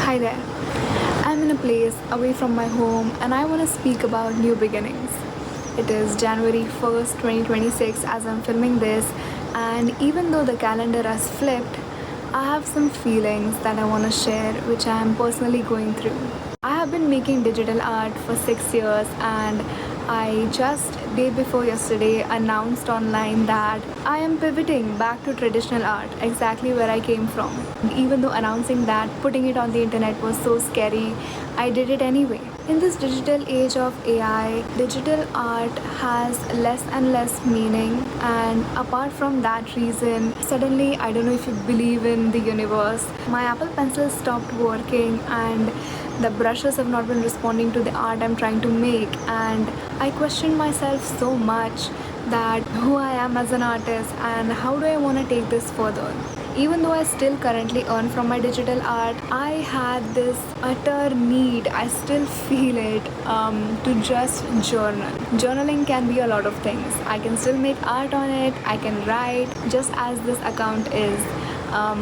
Hi there. I'm in a place away from my home and I want to speak about new beginnings. It is January 1st, 2026 as I'm filming this, and even though the calendar has flipped, I have some feelings that I want to share which I am personally going through. I have been making digital art for 6 years, and I just day before yesterday announced online that I am pivoting back to traditional art, exactly where I came from. Even though announcing that, putting it on the internet was so scary, I did it anyway. In this digital age of AI, digital art has less and less meaning, and apart from that reason, suddenly, I don't know if you believe in the universe, my Apple Pencil stopped working and the brushes have not been responding to the art I'm trying to make, and I questioned myself so much that who I am as an artist and how do I want to take this further. Even though I still currently earn from my digital art, I had this utter need, I still feel it, to just journal. Journaling can be a lot of things. I can still make art on it, I can write, just as this account is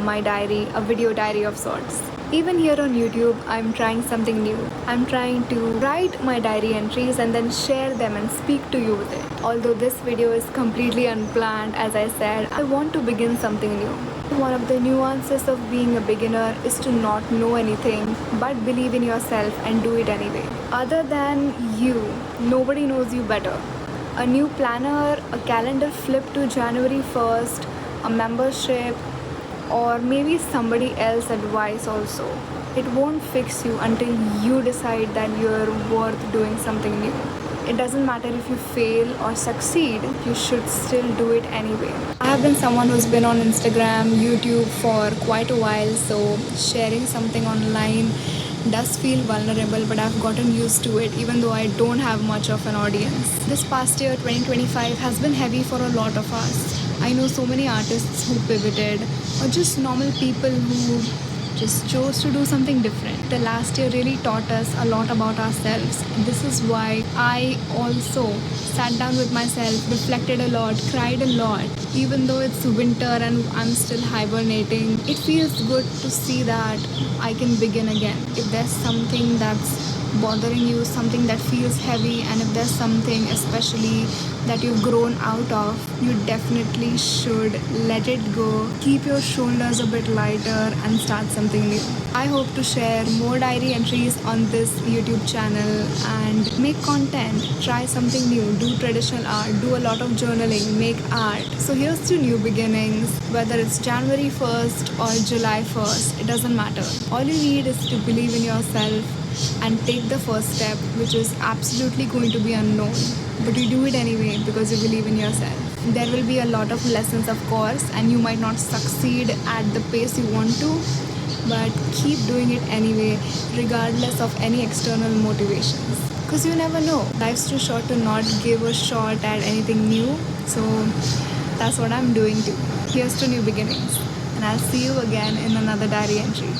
my diary, a video diary of sorts. Even here on YouTube, I'm trying something new. I'm trying to write my diary entries and then share them and speak to you with it. Although this video is completely unplanned, as I said, I want to begin something new. One of the nuances of being a beginner is to not know anything but believe in yourself and do it anyway. Other than you, nobody knows you better. A new planner, a calendar flip to January 1st, a membership, or maybe somebody else's advice also. It won't fix you until you decide that you're worth doing something new. It doesn't matter if you fail or succeed, you should still do it anyway. I have been someone who's been on Instagram, YouTube for quite a while, so sharing something online does feel vulnerable, but I've gotten used to it even though I don't have much of an audience. This past year, 2025, has been heavy for a lot of us. I know so many artists who pivoted, or just normal people who just chose to do something different. The last year really taught us a lot about ourselves. This is why I also sat down with myself, reflected a lot, cried a lot. Even though it's winter and I'm still hibernating, it feels good to see that I can begin again. If there's something that's bothering you, something that feels heavy, and if there's something especially that you've grown out of, you definitely should let it go. Keep your shoulders a bit lighter and start something new. I hope to share more diary entries on this YouTube channel and make content, try something new, do traditional art, do a lot of journaling, make art. So here's to new beginnings, whether it's January 1st or July 1st, it doesn't matter. All you need is to believe in yourself and take the first step, which is absolutely going to be unknown. But you do it anyway because you believe in yourself. There will be a lot of lessons, of course, and you might not succeed at the pace you want to, but keep doing it anyway, regardless of any external motivations. Because you never know. Life's too short to not give a shot at anything new. So that's what I'm doing too. Here's to new beginnings. And I'll see you again in another diary entry.